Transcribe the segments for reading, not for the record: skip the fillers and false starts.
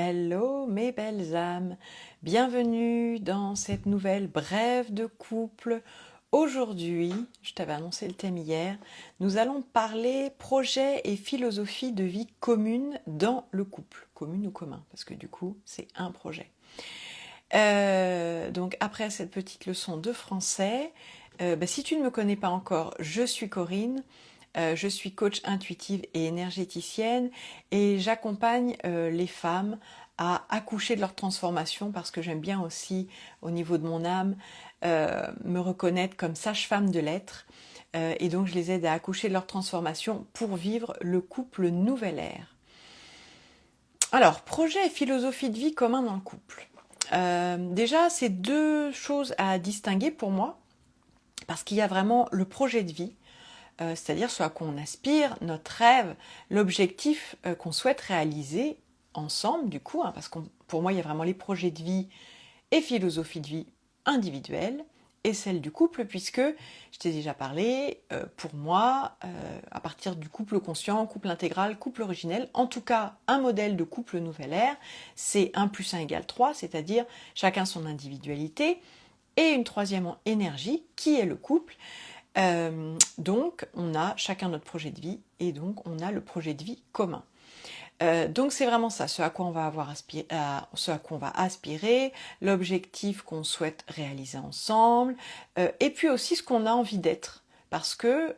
Hello mes belles âmes, bienvenue dans cette nouvelle brève de couple. Aujourd'hui, je t'avais annoncé le thème hier, nous allons parler projet et philosophie de vie commune dans le couple, commune ou commun, parce que du coup c'est un projet. Donc après cette petite leçon de français, si tu ne me connais pas encore, je suis Corinne. Je suis coach intuitive et énergéticienne et j'accompagne les femmes à accoucher de leur transformation parce que j'aime bien aussi, au niveau de mon âme, me reconnaître comme sage-femme de l'être. Et donc je les aide à accoucher de leur transformation pour vivre le couple nouvelle ère. Alors, projet et philosophie de vie commun dans le couple. Déjà, c'est deux choses à distinguer pour moi parce qu'il y a vraiment le projet de vie, c'est-à-dire ce à quoi on aspire, notre rêve, l'objectif qu'on souhaite réaliser ensemble, du coup, parce que pour moi, il y a vraiment les projets de vie et philosophie de vie individuelle et celle du couple, puisque je t'ai déjà parlé, pour moi, à partir du couple conscient, couple intégral, couple originel, en tout cas, un modèle de couple nouvelle ère, c'est 1 plus 1 égale 3, c'est-à-dire chacun son individualité, et une troisième énergie, qui est le couple. Donc, on a chacun notre projet de vie et donc on a le projet de vie commun. Donc c'est vraiment ça, ce à quoi on va ce à quoi on va aspirer, l'objectif qu'on souhaite réaliser ensemble, et puis aussi ce qu'on a envie d'être, parce que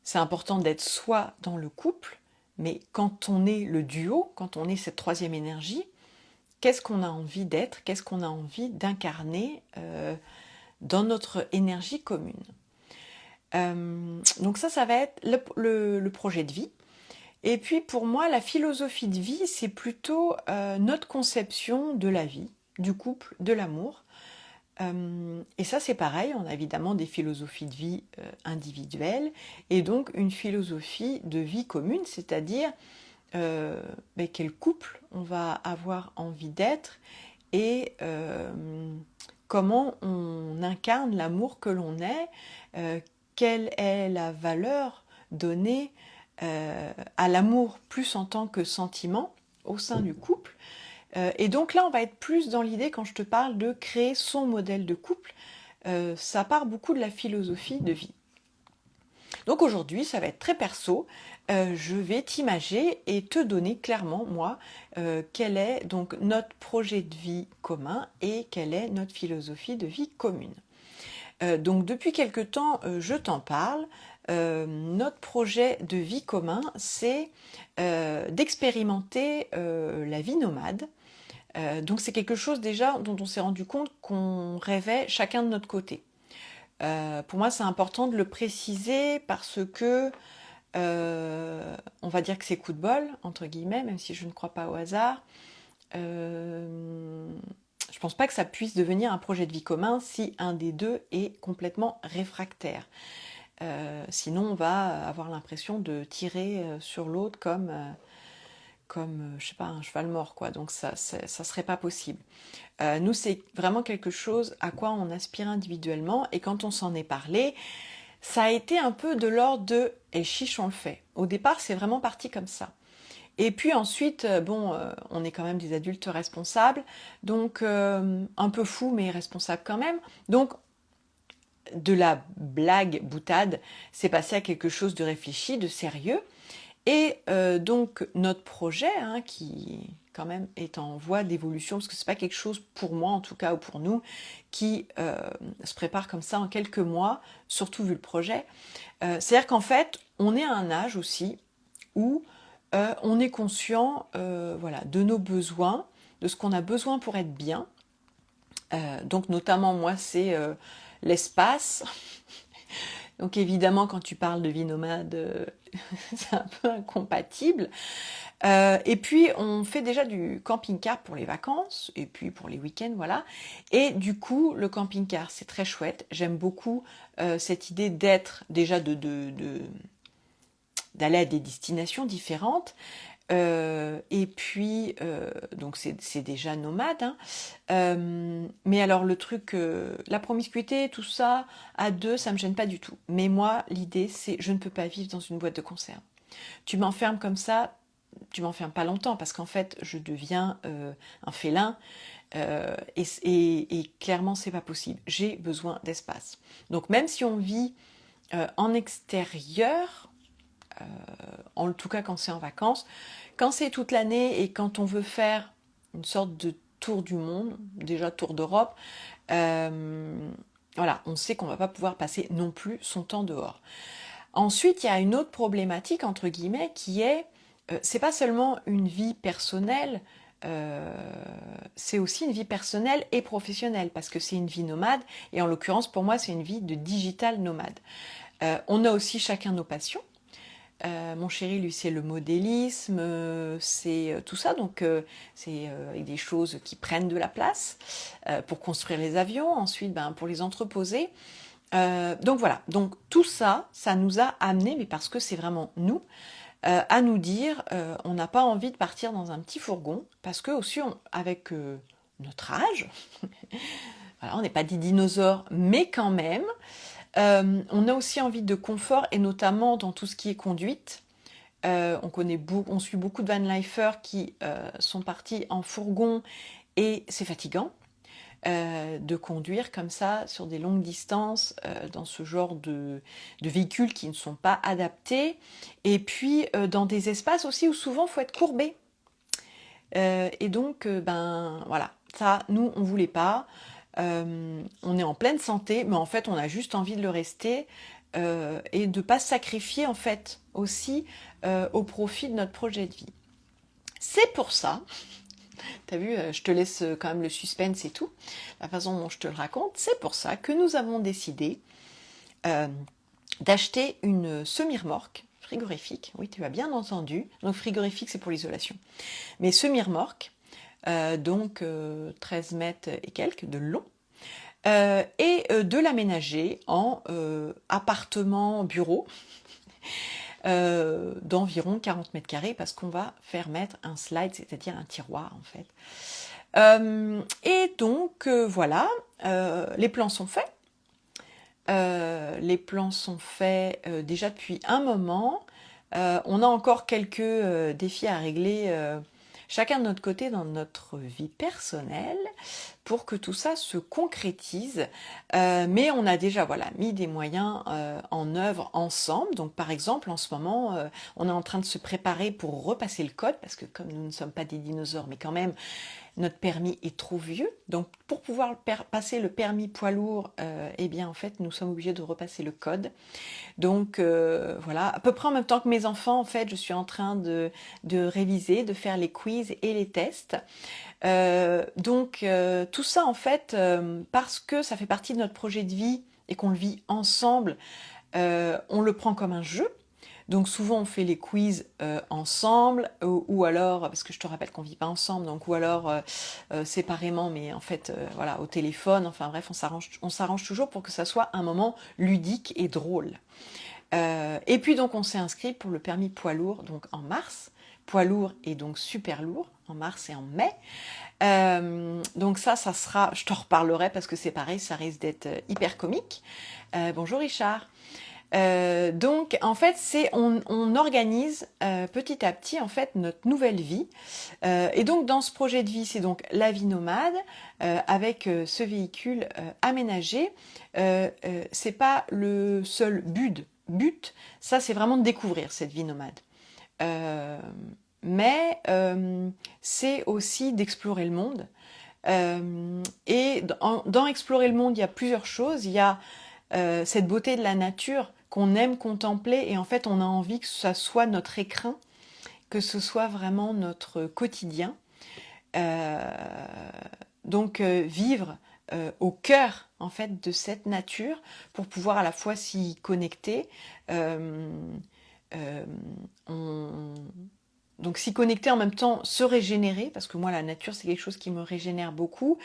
c'est important d'être soi dans le couple, mais quand on est le duo, quand on est cette troisième énergie, qu'est-ce qu'on a envie d'être, qu'est-ce qu'on a envie d'incarner dans notre énergie commune. Donc ça va être le projet de vie. Et puis pour moi, la philosophie de vie, c'est plutôt notre conception de la vie, du couple, de l'amour. Et ça, c'est pareil, on a évidemment des philosophies de vie individuelles et donc une philosophie de vie commune, c'est-à-dire quel couple on va avoir envie d'être et comment on incarne l'amour que l'on est, quelle est la valeur donnée à l'amour plus en tant que sentiment au sein du couple. Et donc là, on va être plus dans l'idée, quand je te parle de créer son modèle de couple, ça part beaucoup de la philosophie de vie. Donc aujourd'hui, ça va être très perso. Je vais t'imager et te donner clairement, moi, quel est donc notre projet de vie commun et quelle est notre philosophie de vie commune. Donc depuis quelque temps, je t'en parle. Notre projet de vie commun, c'est d'expérimenter la vie nomade. Donc c'est quelque chose déjà dont on s'est rendu compte qu'on rêvait chacun de notre côté. Pour moi, c'est important de le préciser parce que on va dire que c'est coup de bol, entre guillemets, même si je ne crois pas au hasard. Je pense pas que ça puisse devenir un projet de vie commun si un des deux est complètement réfractaire. Sinon, on va avoir l'impression de tirer sur l'autre comme je sais pas, un cheval mort, quoi. Donc ça serait pas possible. Nous, c'est vraiment quelque chose à quoi on aspire individuellement, et quand on s'en est parlé, ça a été un peu de l'ordre de « et chiche, on le fait ». Au départ, c'est vraiment parti comme ça. Et puis ensuite, on est quand même des adultes responsables, donc un peu fous, mais responsables quand même. Donc, de la blague boutade, c'est passé à quelque chose de réfléchi, de sérieux. Et donc notre projet, qui quand même est en voie d'évolution, parce que c'est pas quelque chose pour moi en tout cas, ou pour nous, qui se prépare comme ça en quelques mois, surtout vu le projet. C'est-à-dire qu'en fait, on est à un âge aussi où on est conscient de nos besoins, de ce qu'on a besoin pour être bien. Donc notamment moi, c'est l'espace. Donc évidemment, quand tu parles de vie nomade, c'est un peu incompatible. Et puis, on fait déjà du camping-car pour les vacances, et puis pour les week-ends, voilà. Et du coup, le camping-car, c'est très chouette. J'aime beaucoup cette idée d'être, déjà d'aller à des destinations différentes. Et puis, donc c'est déjà nomade. Mais alors le truc, la promiscuité, tout ça, à deux, ça me gêne pas du tout. Mais moi, l'idée, c'est je ne peux pas vivre dans une boîte de conserve. Tu m'enfermes comme ça, tu m'enfermes pas longtemps, parce qu'en fait, je deviens un félin, et clairement, c'est pas possible. J'ai besoin d'espace. Donc, même si on vit en extérieur, en tout cas quand c'est en vacances, quand c'est toute l'année et quand on veut faire une sorte de tour du monde, déjà tour d'Europe, voilà, on sait qu'on va pas pouvoir passer non plus son temps dehors. Ensuite, il y a une autre problématique, entre guillemets, qui est, c'est pas seulement une vie personnelle, c'est aussi une vie personnelle et professionnelle, parce que c'est une vie nomade, et en l'occurrence, pour moi, c'est une vie de digital nomade. On a aussi chacun nos passions. Mon chéri, lui, c'est le modélisme, c'est tout ça, donc c'est avec des choses qui prennent de la place pour construire les avions, ensuite pour les entreposer. Donc voilà, donc tout ça, ça nous a amené, mais parce que c'est vraiment nous, à nous dire, on n'a pas envie de partir dans un petit fourgon, parce que aussi, avec notre âge, voilà, on n'est pas des dinosaures, mais quand même, on a aussi envie de confort, et notamment dans tout ce qui est conduite. On suit beaucoup de vanlifers qui sont partis en fourgon, et c'est fatigant de conduire comme ça sur des longues distances dans ce genre de véhicules qui ne sont pas adaptés, et puis dans des espaces aussi où souvent il faut être courbé. Et donc, voilà, ça, nous, on voulait pas. On est en pleine santé, mais en fait, on a juste envie de le rester et de pas sacrifier, en fait, aussi au profit de notre projet de vie. C'est pour ça, t'as vu, je te laisse quand même le suspense et tout, la façon dont je te le raconte, c'est pour ça que nous avons décidé d'acheter une semi-remorque frigorifique. Oui, tu as bien entendu. Donc frigorifique, c'est pour l'isolation. Mais semi-remorque, donc 13 mètres et quelques de long, et de l'aménager en appartement bureau d'environ 40 mètres carrés, parce qu'on va faire mettre un slide, c'est-à-dire un tiroir en fait. Et donc voilà, les plans sont faits. Les plans sont faits déjà depuis un moment. On a encore quelques défis à régler chacun de notre côté dans notre vie personnelle pour que tout ça se concrétise. Mais on a déjà mis des moyens en œuvre ensemble. Donc par exemple, en ce moment, on est en train de se préparer pour repasser le code, parce que comme nous ne sommes pas des dinosaures, mais quand même, notre permis est trop vieux. Donc pour pouvoir passer le permis poids lourd, en fait, nous sommes obligés de repasser le code. Donc voilà, à peu près en même temps que mes enfants, en fait, je suis en train de réviser, de faire les quiz et les tests. Donc tout ça, en fait, parce que ça fait partie de notre projet de vie et qu'on le vit ensemble, on le prend comme un jeu. Donc souvent on fait les quiz ensemble, ou alors, parce que je te rappelle qu'on vit pas ensemble, donc ou alors séparément, mais en fait voilà, au téléphone. Enfin bref, on s'arrange toujours pour que ça soit un moment ludique et drôle. Et puis donc on s'est inscrit pour le permis poids lourd, donc en mars. Poids lourd et donc super lourd en mars et en mai. Donc ça sera, je t'en reparlerai parce que c'est pareil, ça risque d'être hyper comique. Bonjour Richard. Donc en fait on organise petit à petit en fait notre nouvelle vie, et donc dans ce projet de vie, c'est donc la vie nomade avec ce véhicule aménagé. C'est pas le seul but, ça c'est vraiment de découvrir cette vie nomade. Mais c'est aussi d'explorer le monde. Et dans explorer le monde, il y a plusieurs choses. Il y a cette beauté de la nature qu'on aime contempler, et en fait on a envie que ça soit notre écrin, que ce soit vraiment notre quotidien. Donc vivre au cœur en fait de cette nature pour pouvoir à la fois s'y connecter. Donc s'y connecter, en même temps se régénérer, parce que moi la nature c'est quelque chose qui me régénère beaucoup.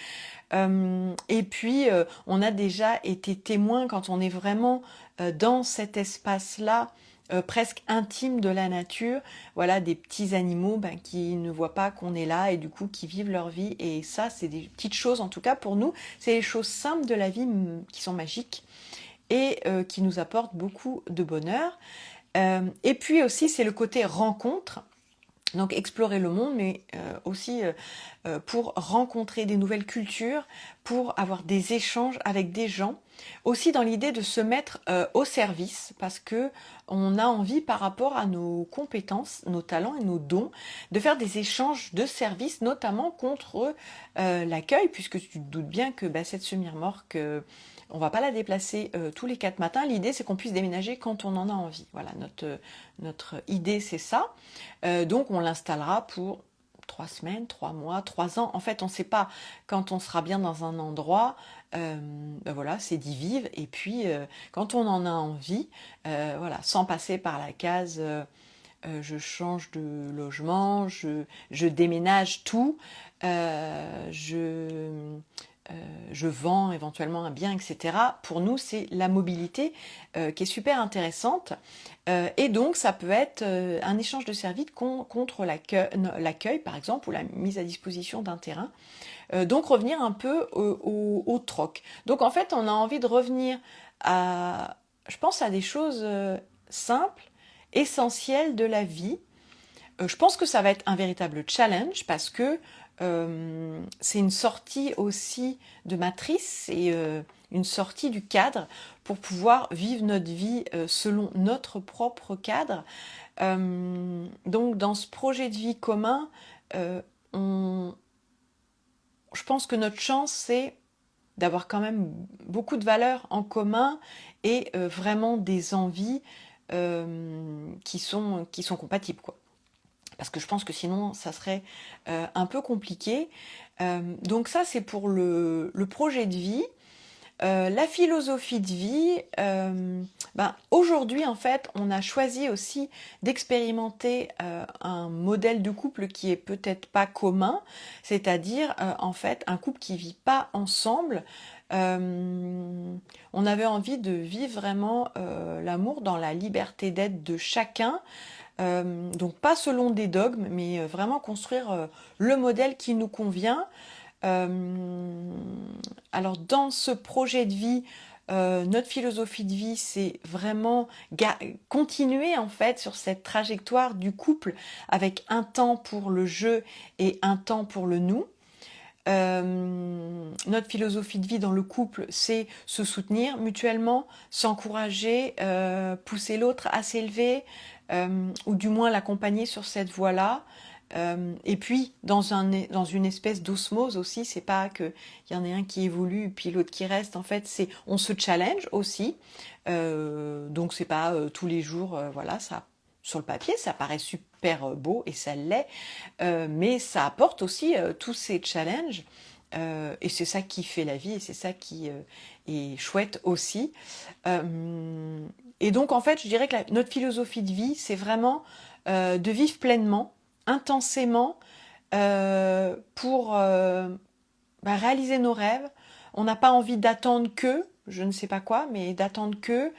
Et puis on a déjà été témoin, quand on est vraiment dans cet espace-là, presque intime de la nature, voilà, des petits animaux qui ne voient pas qu'on est là et du coup qui vivent leur vie. Et ça, c'est des petites choses, en tout cas pour nous, c'est les choses simples de la vie qui sont magiques et qui nous apportent beaucoup de bonheur. Et puis aussi, c'est le côté rencontre. Donc explorer le monde, mais aussi pour rencontrer des nouvelles cultures, pour avoir des échanges avec des gens, aussi dans l'idée de se mettre au service, parce que on a envie par rapport à nos compétences, nos talents et nos dons, de faire des échanges de services, notamment contre l'accueil, puisque tu te doutes bien que cette semi-remorque, on va pas la déplacer tous les 4 matins. L'idée, c'est qu'on puisse déménager quand on en a envie. Voilà, notre idée, c'est ça. Donc on l'installera pour 3 semaines, 3 mois, 3 ans. En fait, on ne sait pas quand on sera bien dans un endroit. Voilà, c'est d'y vivre. Et puis, quand on en a envie, voilà, sans passer par la case, je change de logement, je déménage tout, je vends éventuellement un bien, etc. Pour nous, c'est la mobilité qui est super intéressante. Et donc, ça peut être un échange de services contre l'accueil, par exemple, ou la mise à disposition d'un terrain. Donc, revenir un peu au troc. Donc, en fait, on a envie de revenir je pense, à des choses simples, essentielles de la vie. Je pense que ça va être un véritable challenge parce que c'est une sortie aussi de matrice et une sortie du cadre pour pouvoir vivre notre vie selon notre propre cadre. Donc dans ce projet de vie commun, euh, on- je pense que notre chance c'est d'avoir quand même beaucoup de valeurs en commun et vraiment des envies qui sont compatibles, quoi. Parce que je pense que sinon, ça serait un peu compliqué. Donc ça, c'est pour le projet de vie. La philosophie de vie, aujourd'hui, en fait, on a choisi aussi d'expérimenter un modèle de couple qui est peut-être pas commun, c'est-à-dire, en fait, un couple qui vit pas ensemble. On avait envie de vivre vraiment l'amour dans la liberté d'être de chacun, donc pas selon des dogmes, mais vraiment construire le modèle qui nous convient. Euh, alors dans ce projet de vie, notre philosophie de vie, c'est vraiment continuer en fait sur cette trajectoire du couple avec un temps pour le jeu et un temps pour le nous. Notre philosophie de vie dans le couple, c'est se soutenir mutuellement, s'encourager, pousser l'autre à s'élever, ou du moins l'accompagner sur cette voie-là. Et puis, dans une espèce d'osmose aussi, c'est pas qu'il y en ait un qui évolue et puis l'autre qui reste. En fait, c'est on se challenge aussi. Donc, c'est pas tous les jours, voilà, ça sur le papier, ça paraît super beau et ça l'est, mais ça apporte aussi tous ces challenges. Et c'est ça qui fait la vie et c'est ça qui est chouette aussi. Euh, et donc en fait, je dirais que notre philosophie de vie, c'est vraiment de vivre pleinement, intensément, pour réaliser nos rêves. On n'a pas envie d'attendre que, je ne sais pas quoi, mais d'attendre que.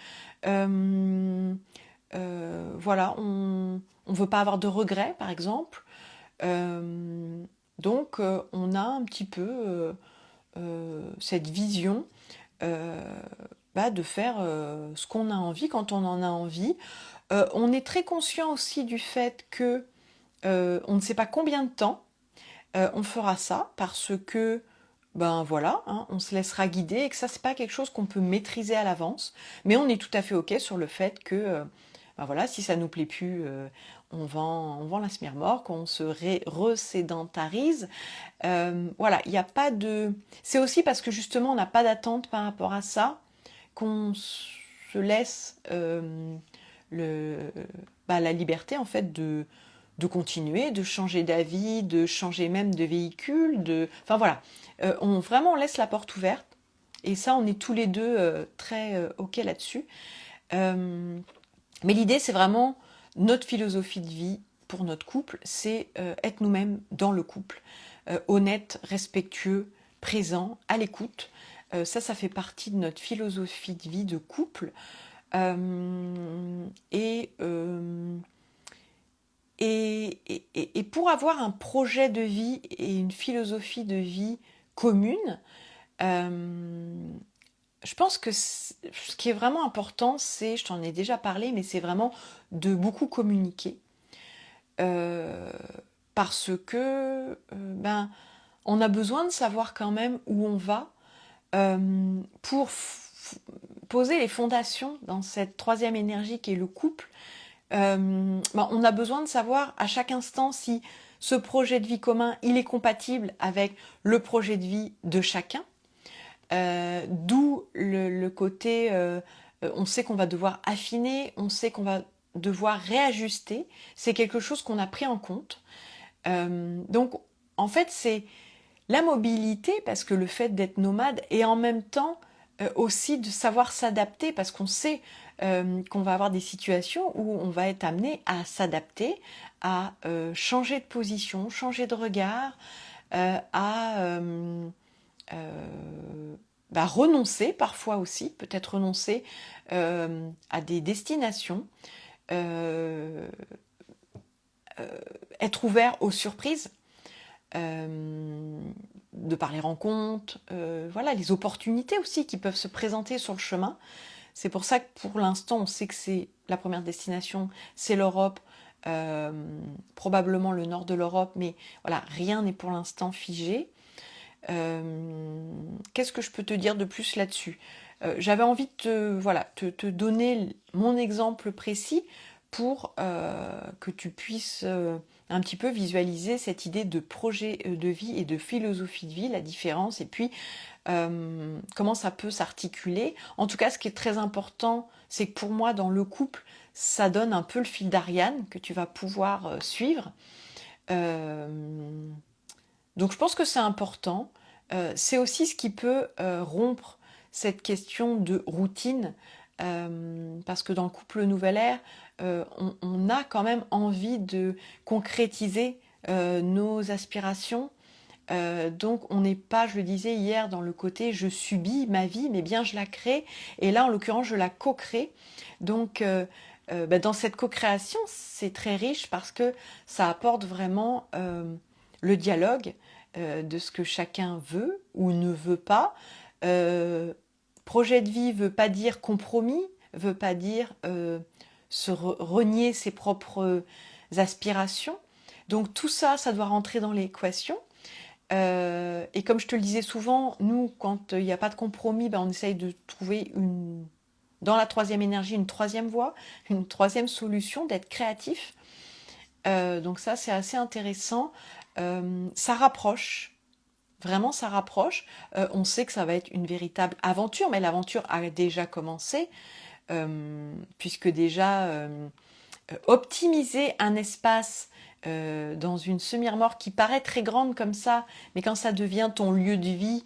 Euh, voilà, on veut pas avoir de regrets, par exemple. Euh, donc, on a un petit peu cette vision euh, de faire ce qu'on a envie quand on en a envie. On est très conscient aussi du fait que on ne sait pas combien de temps on fera ça parce que ben voilà, hein, on se laissera guider et que ça c'est pas quelque chose qu'on peut maîtriser à l'avance, mais on est tout à fait ok sur le fait que voilà, si ça nous plaît plus, on vend la semi-remorque, on se resédentarise. Voilà, il n'y a pas de. C'est aussi parce que justement on n'a pas d'attente par rapport à ça qu'on se laisse le, la liberté en fait de continuer, de changer d'avis, de changer même de véhicule, enfin voilà, on laisse la porte ouverte et ça on est tous les deux très ok là-dessus. Mais l'idée c'est vraiment notre philosophie de vie pour notre couple, c'est être nous-mêmes dans le couple, honnête, respectueux, présent, à l'écoute. Ça fait partie de notre philosophie de vie de couple. Et, et pour avoir un projet de vie et une philosophie de vie commune, je pense que ce qui est vraiment important, c'est, je t'en ai déjà parlé, mais c'est vraiment de beaucoup communiquer. euh, parce que ben, on a besoin de savoir quand même où on va pour poser les fondations dans cette troisième énergie qui est le couple. Ben, on a besoin de savoir à chaque instant si ce projet de vie commun, il est compatible avec le projet de vie de chacun. D'où le côté, on sait qu'on va devoir affiner, on sait qu'on va devoir réajuster. C'est quelque chose qu'on a pris en compte. Donc, en fait, c'est la mobilité, parce que le fait d'être nomade, et en même temps aussi de savoir s'adapter, parce qu'on sait qu'on va avoir des situations où on va être amené à s'adapter, à changer de position, changer de regard, à bah, renoncer parfois aussi, peut-être renoncer à des destinations, euh, être ouvert aux surprises, de par les rencontres, voilà, les opportunités aussi qui peuvent se présenter sur le chemin. C'est pour ça que pour l'instant, on sait que c'est la première destination, c'est l'Europe, probablement le nord de l'Europe, mais voilà, rien n'est pour l'instant figé. Qu'est-ce que je peux te dire de plus là-dessus? J'avais envie de te donner mon exemple précis pour que tu puisses un petit peu visualiser cette idée de projet de vie et de philosophie de vie, la différence, et puis comment ça peut s'articuler. En tout cas, ce qui est très important, c'est que pour moi, dans le couple, ça donne un peu le fil d'Ariane que tu vas pouvoir suivre. Donc je pense que c'est important. C'est aussi ce qui peut rompre cette question de routine, parce que dans le couple Nouvelle Ère, on a quand même envie de concrétiser nos aspirations. Donc on n'est pas, je le disais hier, dans le côté je subis ma vie, mais bien je la crée. Et là, en l'occurrence, je la co-crée. Donc bah, dans cette co-création, c'est très riche parce que ça apporte vraiment le dialogue de ce que chacun veut ou ne veut pas. Euh, Projet de vie veut pas dire compromis, veut pas dire renier ses propres aspirations. Donc tout ça, ça doit rentrer dans l'équation. Et comme je te le disais souvent, nous, quand il n'y a pas de compromis, ben, on essaye de trouver dans la troisième énergie, une troisième voie, une troisième solution, d'être créatif. Donc ça, c'est assez intéressant. Ça rapproche. Vraiment, ça rapproche. On sait que ça va être une véritable aventure, mais l'aventure a déjà commencé, puisque déjà optimiser un espace dans une semi-remorque qui paraît très grande comme ça, mais quand ça devient ton lieu de vie,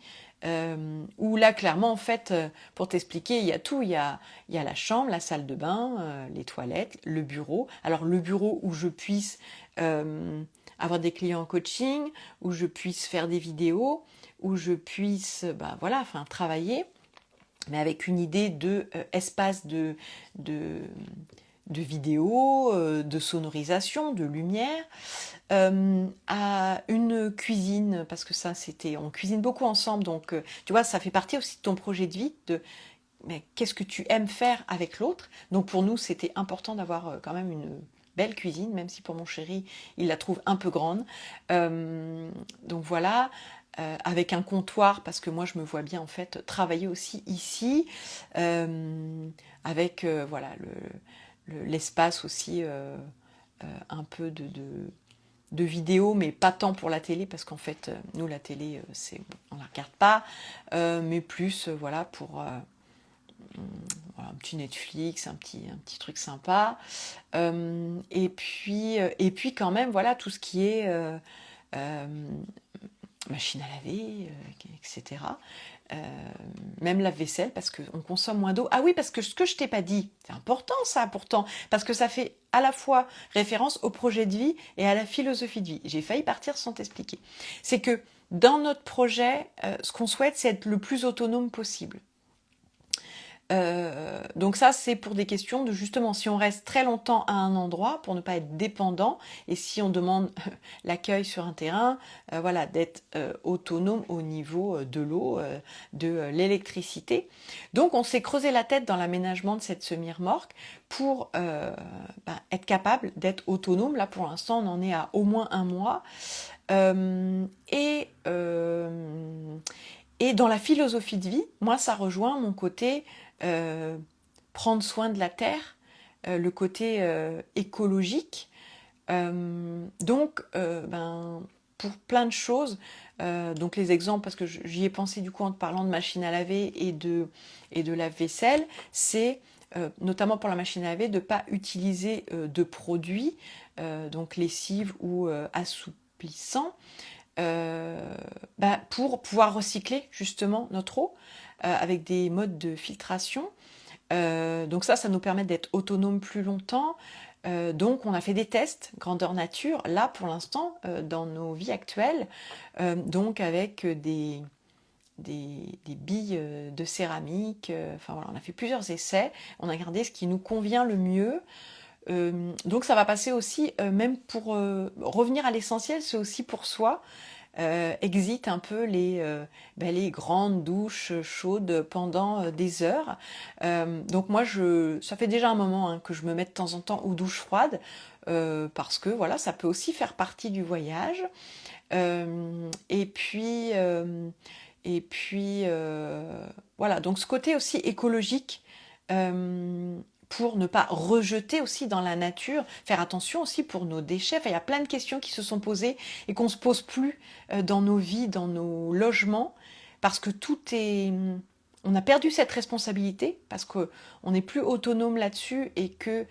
où là, clairement, en fait, pour t'expliquer, il y a tout. Il y a la chambre, la salle de bain, les toilettes, le bureau. Alors, le bureau où je puisse avoir des clients en coaching, où je puisse faire des vidéos, où je puisse bah, voilà, enfin, travailler, mais avec une idée de espace de, de vidéo, de sonorisation, de lumière, à une cuisine, parce que ça, on cuisine beaucoup ensemble, donc tu vois, ça fait partie aussi de ton projet de vie, mais qu'est-ce que tu aimes faire avec l'autre. Donc pour nous, c'était important d'avoir quand même une belle cuisine, même si pour mon chéri, il la trouve un peu grande. Donc voilà, avec un comptoir, parce que moi, je me vois bien en fait travailler aussi ici, avec voilà l'espace aussi un peu de vidéo, mais pas tant pour la télé, parce qu'en fait, nous, la télé, on la regarde pas, mais plus, voilà, pour voilà, un petit Netflix, un petit truc sympa. Et puis quand même, voilà, tout ce qui est euh, machine à laver, etc. Euh, Même lave-vaisselle, parce qu'on consomme moins d'eau. Ah oui, parce que ce que je t'ai pas dit, c'est important ça pourtant, parce que ça fait à la fois référence au projet de vie et à la philosophie de vie. J'ai failli partir sans t'expliquer. C'est que dans notre projet, ce qu'on souhaite, c'est être le plus autonome possible. Donc ça, c'est pour des questions de justement, si on reste très longtemps à un endroit, pour ne pas être dépendant, et si on demande l'accueil sur un terrain, voilà, d'être autonome au niveau de l'eau, de l'électricité. Donc on s'est creusé la tête dans l'aménagement de cette semi-remorque pour être capable d'être autonome. Là, pour l'instant, on en est à au moins 1 mois. Euh, et, euh, et dans la philosophie de vie, moi, ça rejoint mon côté euh, prendre soin de la terre, le côté écologique. Pour plein de choses, donc les exemples, parce que j'y ai pensé du coup en te parlant de machine à laver et de lave-vaisselle, c'est notamment pour la machine à laver de ne pas utiliser de produits, donc lessive ou assouplissant, pour pouvoir recycler justement notre eau avec des modes de filtration. Donc ça nous permet d'être autonome plus longtemps. Donc on a fait des tests grandeur nature, là pour l'instant, dans nos vies actuelles, donc avec des billes de céramique. Enfin voilà, on a fait plusieurs essais, on a regardé ce qui nous convient le mieux. Donc ça va passer aussi, même pour revenir à l'essentiel, c'est aussi pour soi. Exit un peu les grandes douches chaudes pendant des heures. Donc moi, ça fait déjà un moment hein, que je me mets de temps en temps aux douches froides, parce que voilà, ça peut aussi faire partie du voyage. Et puis, voilà, donc ce côté aussi écologique, pour ne pas rejeter aussi dans la nature, faire attention aussi pour nos déchets. Enfin, il y a plein de questions qui se sont posées et qu'on ne se pose plus dans nos vies, dans nos logements, parce que tout est... On a perdu cette responsabilité, parce qu'on n'est plus autonome là-dessus et que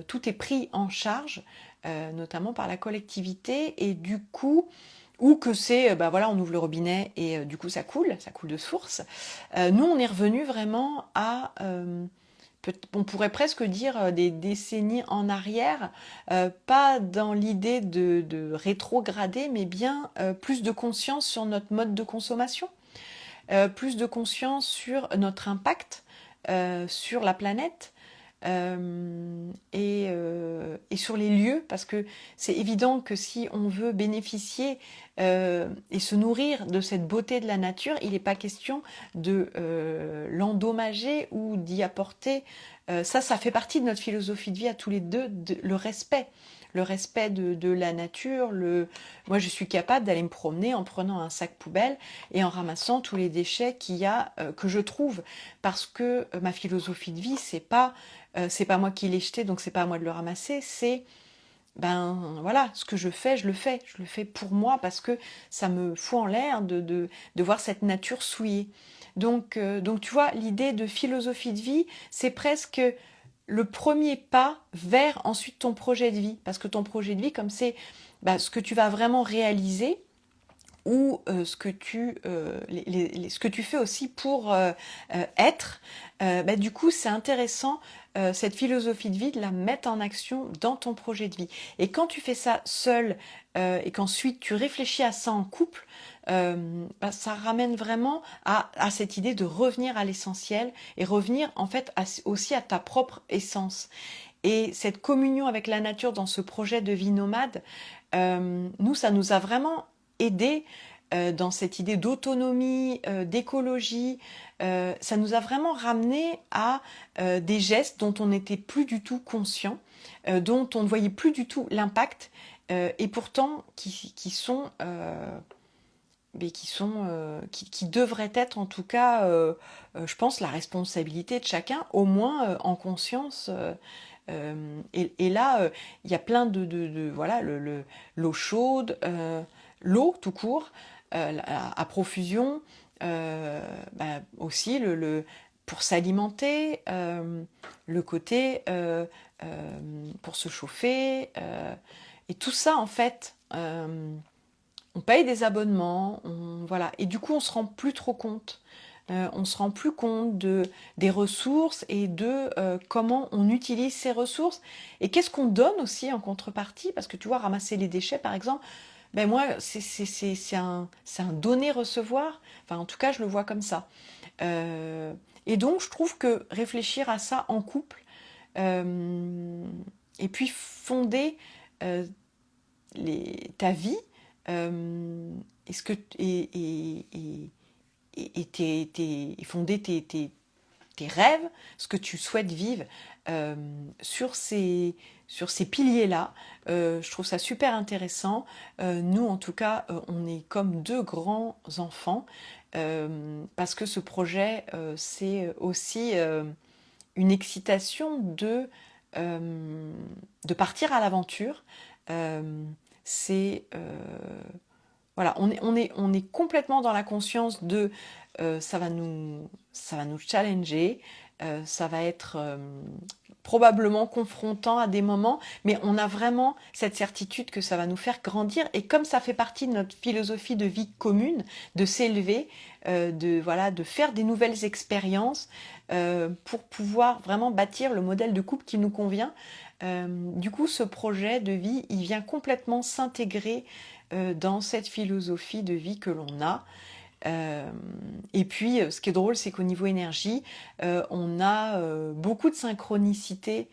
tout est pris en charge, notamment par la collectivité, et du coup, ou que c'est, voilà, on ouvre le robinet et du coup ça coule de source. Nous, on est revenu vraiment à, on pourrait presque dire des décennies en arrière, pas dans l'idée de rétrograder, mais bien plus de conscience sur notre mode de consommation, plus de conscience sur notre impact sur la planète. Et sur les lieux, parce que c'est évident que si on veut bénéficier et se nourrir de cette beauté de la nature, il n'est pas question de l'endommager ou d'y apporter. Ça fait partie de notre philosophie de vie à tous les deux, le respect de la nature. Moi, je suis capable d'aller me promener en prenant un sac poubelle et en ramassant tous les déchets qu'il y a, que je trouve, parce que ma philosophie de vie, c'est pas moi qui l'ai jeté, donc c'est pas à moi de le ramasser. C'est voilà, ce que je fais, je le fais. Je le fais pour moi parce que ça me fout en l'air de voir cette nature souillée. Donc tu vois, l'idée de philosophie de vie, c'est presque le premier pas vers ensuite ton projet de vie. Parce que ton projet de vie, comme c'est ce que tu vas vraiment réaliser, ou ce que tu fais aussi pour être, du coup c'est intéressant, cette philosophie de vie, de la mettre en action dans ton projet de vie. Et quand tu fais ça seul, et qu'ensuite tu réfléchis à ça en couple, ça ramène vraiment à cette idée de revenir à l'essentiel et revenir en fait aussi à ta propre essence. Et cette communion avec la nature dans ce projet de vie nomade, nous, ça nous a vraiment aidé dans cette idée d'autonomie, d'écologie. Ça nous a vraiment ramené à des gestes dont on n'était plus du tout conscient, dont on ne voyait plus du tout l'impact, et pourtant qui devraient être en tout cas, je pense, la responsabilité de chacun, au moins en conscience. Et là, il y a plein voilà, l'eau chaude, l'eau tout court, à profusion, aussi pour s'alimenter, le côté pour se chauffer, et tout ça en fait. On paye des abonnements, voilà, et du coup on se rend plus trop compte. On se rend plus compte des ressources et de comment on utilise ces ressources et qu'est-ce qu'on donne aussi en contrepartie, parce que tu vois, ramasser les déchets par exemple, moi c'est un donner-recevoir, enfin en tout cas je le vois comme ça. Et donc, je trouve que réfléchir à ça en couple, et puis fonder euh, ta vie, est-ce que, et fonder tes rêves, ce que tu souhaites vivre euh, sur ces piliers-là. Je trouve ça super intéressant. Nous, en tout cas, on est comme deux grands enfants parce que ce projet, c'est aussi une excitation de partir à l'aventure. C'est voilà, on est complètement dans la conscience de ça va nous challenger, ça va être probablement confrontant à des moments, mais on a vraiment cette certitude que ça va nous faire grandir. Et comme ça fait partie de notre philosophie de vie commune, de s'élever, de faire des nouvelles expériences pour pouvoir vraiment bâtir le modèle de couple qui nous convient. Du coup, ce projet de vie, il vient complètement s'intégrer dans cette philosophie de vie que l'on a. Et puis, ce qui est drôle, c'est qu'au niveau énergie, on a beaucoup de synchronicité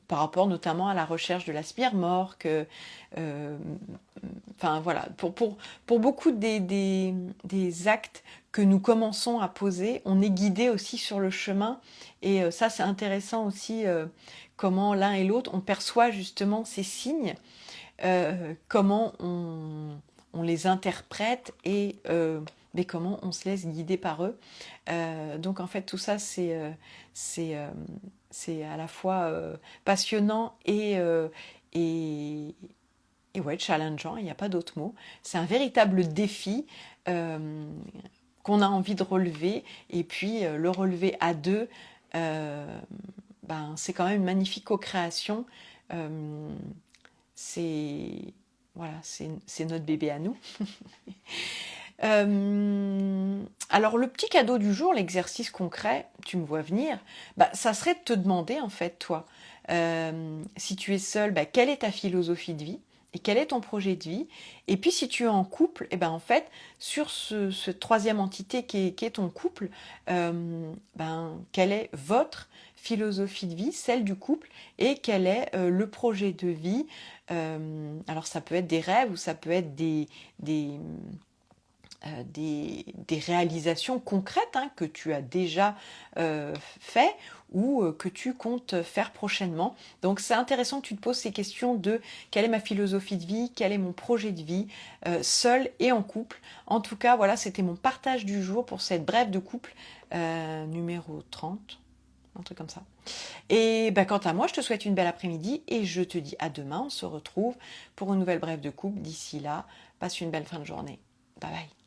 par rapport notamment à la recherche de la spire-morgue. Enfin voilà, pour beaucoup des actes que nous commençons à poser, on est guidé aussi sur le chemin. Et ça, c'est intéressant aussi comment l'un et l'autre, on perçoit justement ces signes, comment on les interprète et mais comment on se laisse guider par eux. Donc en fait tout ça c'est à la fois passionnant et, et ouais, challengeant, il n'y a pas d'autre mot. C'est un véritable défi qu'on a envie de relever et puis le relever à deux, c'est quand même une magnifique co-création. Euh, c'est voilà, c'est notre bébé à nous. Alors le petit cadeau du jour, l'exercice concret, tu me vois venir, ça serait de te demander en fait toi, si tu es seul, quelle est ta philosophie de vie et quel est ton projet de vie. Et puis si tu es en couple, et en fait sur ce troisième entité qui est ton couple, quelle est votre philosophie de vie, celle du couple, et quel est le projet de vie. Alors ça peut être des rêves ou ça peut être des, des réalisations concrètes que tu as déjà fait ou que tu comptes faire prochainement. Donc c'est intéressant que tu te poses ces questions de quelle est ma philosophie de vie, quel est mon projet de vie, seul et en couple. En tout cas, voilà, c'était mon partage du jour pour cette brève de couple numéro 30, un truc comme ça. Et quant à moi, je te souhaite une belle après-midi et je te dis à demain. On se retrouve pour une nouvelle brève de couple. D'ici là, passe une belle fin de journée. Bye bye.